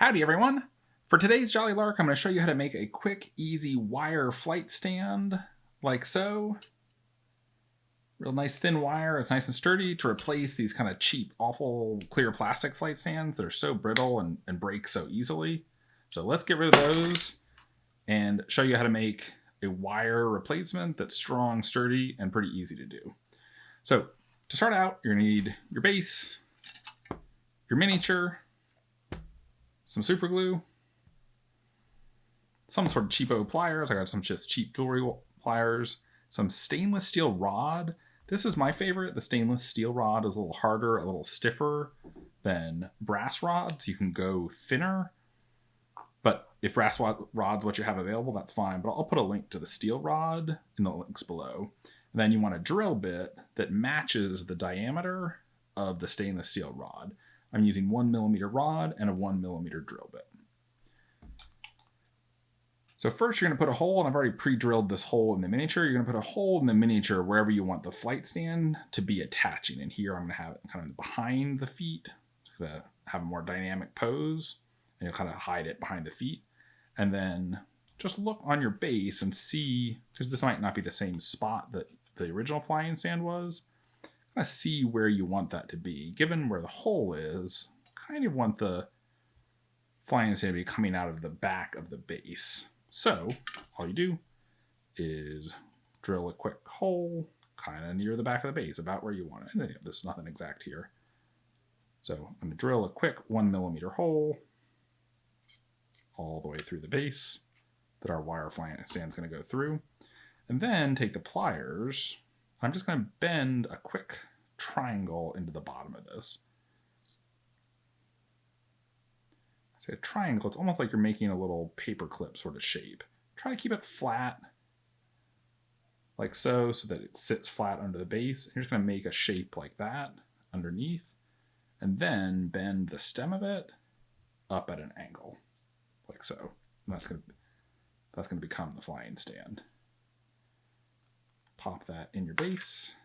Howdy everyone! For today's Jolly Lark, I'm going to show you how to make a quick, easy wire flight stand, like so. Real nice thin wire, it's nice and sturdy to replace these kind of cheap, awful clear plastic flight stands that are so brittle and break so easily. So let's get rid of those and show you how to make a wire replacement that's strong, sturdy, and pretty easy to do. So to start out, you're going to need your base, your miniature, some super glue, some sort of cheapo pliers. I got some just cheap jewelry pliers, some stainless steel rod. This is my favorite. The stainless steel rod is a little harder, a little stiffer than brass rods. You can go thinner, but if brass rod's what you have available, that's fine. But I'll put a link to the steel rod in the links below. And then you want a drill bit that matches the diameter of the stainless steel rod. I'm using 1mm rod and a 1mm drill bit. So first you're going to put a hole, and I've already pre-drilled this hole in the miniature. You're going to put a hole in the miniature wherever you want the flight stand to be attaching. And here I'm going to have it kind of behind the feet to have a more dynamic pose. And you'll kind of hide it behind the feet. And then just look on your base and see, because this might not be the same spot that the original flying stand was, kind of see where you want that to be. Given where the hole is, kind of want the flying stand to be coming out of the back of the base. So all you do is drill a quick hole kind of near the back of the base, about where you want it. And this is nothing exact here. So I'm going to drill a quick 1mm hole all the way through the base that our wire flying stand is going to go through. And then take the pliers. I'm just going to bend a quick triangle into the bottom of this. Say a triangle, it's almost like you're making a little paper clip sort of shape. Try to keep it flat, like so that it sits flat under the base. And you're just going to make a shape like that underneath, and then bend the stem of it up at an angle, like so. And that's going to become the flying stand. Pop that in your base.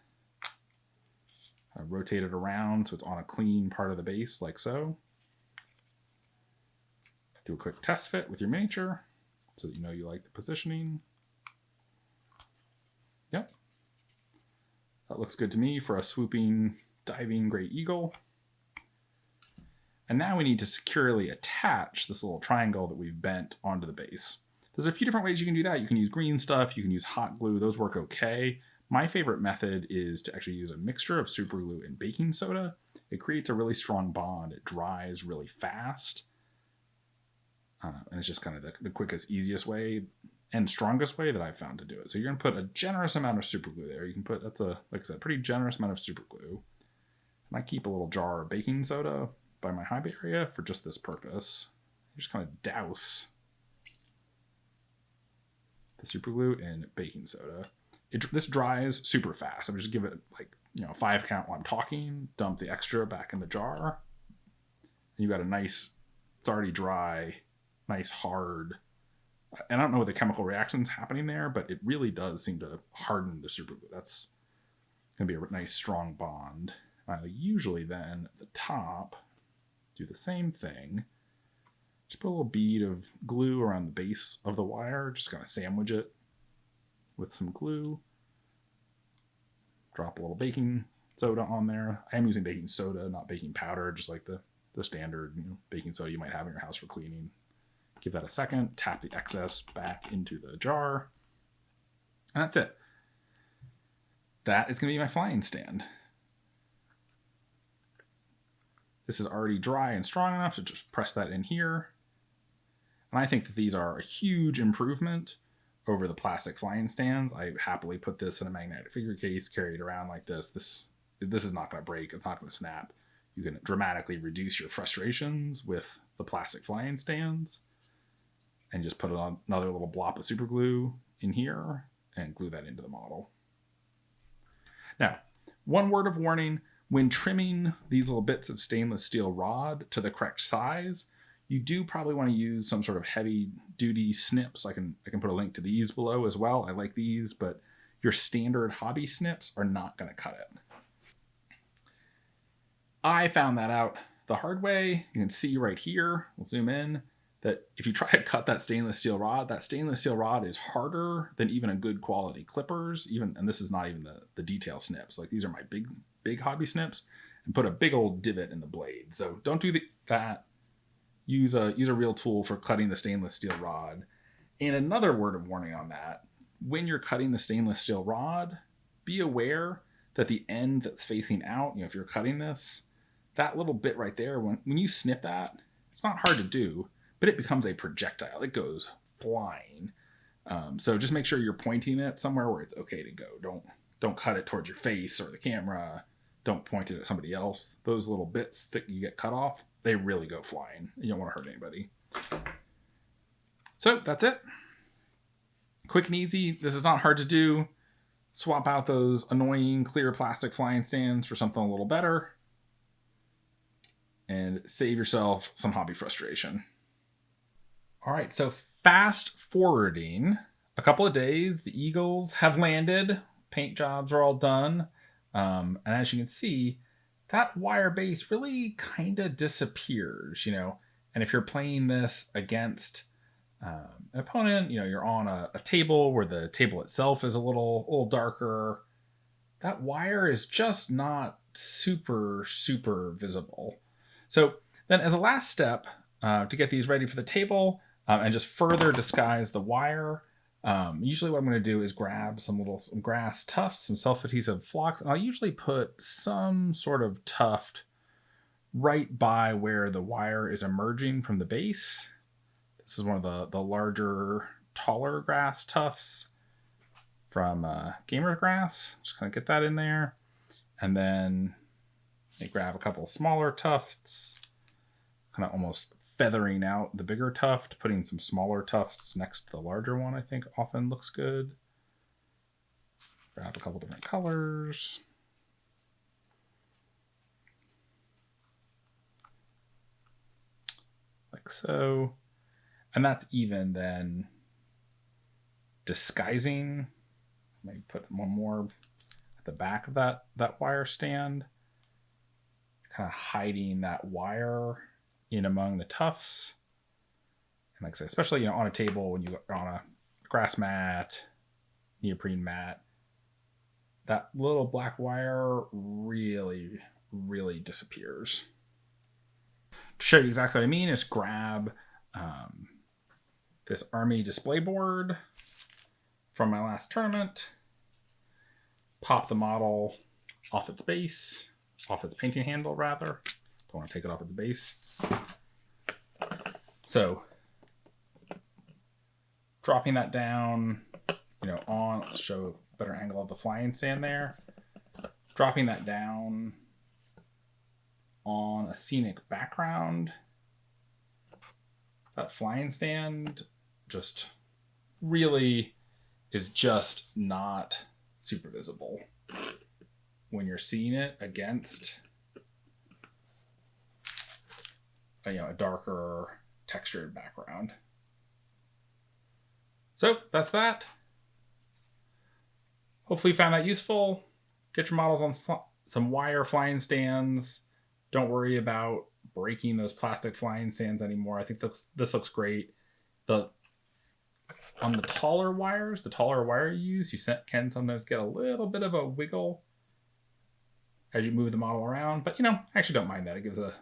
Rotate it around so it's on a clean part of the base, like so. Do a quick test fit with your miniature so that you know you like the positioning. Yep. That looks good to me for a swooping, diving great eagle. And now we need to securely attach this little triangle that we've bent onto the base. There's a few different ways you can do that. You can use green stuff, you can use hot glue, those work okay. My favorite method is to actually use a mixture of super glue and baking soda. It creates a really strong bond, it dries really fast. And it's just kind of the quickest, easiest way and strongest way that I've found to do it. So you're going to put a generous amount of super glue there. You can put, that's a, like I said, pretty generous amount of super glue. And I keep a little jar of baking soda by my high bay area for just this purpose. You just kind of douse the super glue in baking soda. This dries super fast. I'm just give it like, 5 count while I'm talking, dump the extra back in the jar. And you got a nice, it's already dry, nice hard, and I don't know what the chemical reaction's happening there, but it really does seem to harden the super glue. That's going to be a nice strong bond. I usually then at the top do the same thing. Just put a little bead of glue around the base of the wire, just kind of sandwich it with some glue. Drop a little baking soda on there. I am using baking soda, not baking powder, just like the standard baking soda you might have in your house for cleaning. Give that a second, tap the excess back into the jar, and that's it. That is going to be my flying stand. This is already dry and strong enough to just press that in here. And I think that these are a huge improvement over the plastic flying stands. I happily put this in a magnetic figure case, carry it around like this. This is not going to break, it's not going to snap. You can dramatically reduce your frustrations with the plastic flying stands. And just put on another little blob of super glue in here and glue that into the model. Now, one word of warning, when trimming these little bits of stainless steel rod to the correct size, you do probably want to use some sort of heavy duty snips. I can put a link to these below as well. I like these, but your standard hobby snips are not going to cut it. I found that out the hard way. You can see right here, we'll zoom in, that if you try to cut that stainless steel rod is harder than even a good quality clippers, and this is not even the detail snips. Like these are my big hobby snips, and put a big old divot in the blade. So don't do that. Use a real tool for cutting the stainless steel rod. And another word of warning on that, when you're cutting the stainless steel rod, be aware that the end that's facing out, if you're cutting this, that little bit right there, when you snip that, it's not hard to do, but it becomes a projectile. It goes flying. So just make sure you're pointing it somewhere where it's okay to go. Don't cut it towards your face or the camera. Don't point it at somebody else. Those little bits that you get cut off, they really go flying. You don't want to hurt anybody. So that's it. Quick and easy. This is not hard to do. Swap out those annoying clear plastic flying stands for something a little better, and save yourself some hobby frustration. All right, so fast forwarding a couple of days, the Eagles have landed. Paint jobs are all done. And as you can see, that wire base really kind of disappears, And if you're playing this against an opponent, you're on a table where the table itself is a little darker, that wire is just not super visible. So then as a last step, to get these ready for the table, and just further disguise the wire, usually what I'm going to do is grab some grass tufts, some self-adhesive flocks, and I'll usually put some sort of tuft right by where the wire is emerging from the base. This is one of the larger, taller grass tufts from gamer grass. Just kind of get that in there. And then I grab a couple of smaller tufts, kind of almost feathering out the bigger tuft, putting some smaller tufts next to the larger one, I think often looks good. Grab a couple different colors. Like so. And that's even then disguising. Maybe put one more at the back of that wire stand. Kind of hiding that wire in among the tufts. And like I say, especially on a table when you're on a grass mat, neoprene mat, that little black wire really disappears. To show you exactly what I mean, is grab this army display board from my last tournament, pop the model off its base, off its painting handle rather. Don't want to take it off its base. So dropping that down, on, let's show a better angle of the flying stand there. Dropping that down on a scenic background. That flying stand just really is just not super visible when you're seeing it against a darker textured background. So that's that. Hopefully you found that useful. Get your models on some wire flying stands. Don't worry about breaking those plastic flying stands anymore. I think this looks great. On the taller wires, the taller wire you use, you can sometimes get a little bit of a wiggle as you move the model around. But, I actually don't mind that. It gives a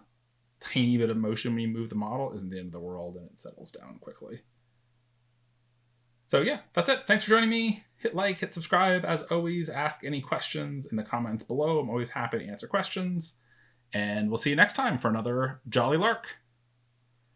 tiny bit of motion when you move the model. It isn't the end of the world, and it settles down quickly. So yeah, that's it. Thanks for joining me. Hit like, hit subscribe. As always, ask any questions in the comments below. I'm always happy to answer questions. And we'll see you next time for another Jolly Lark.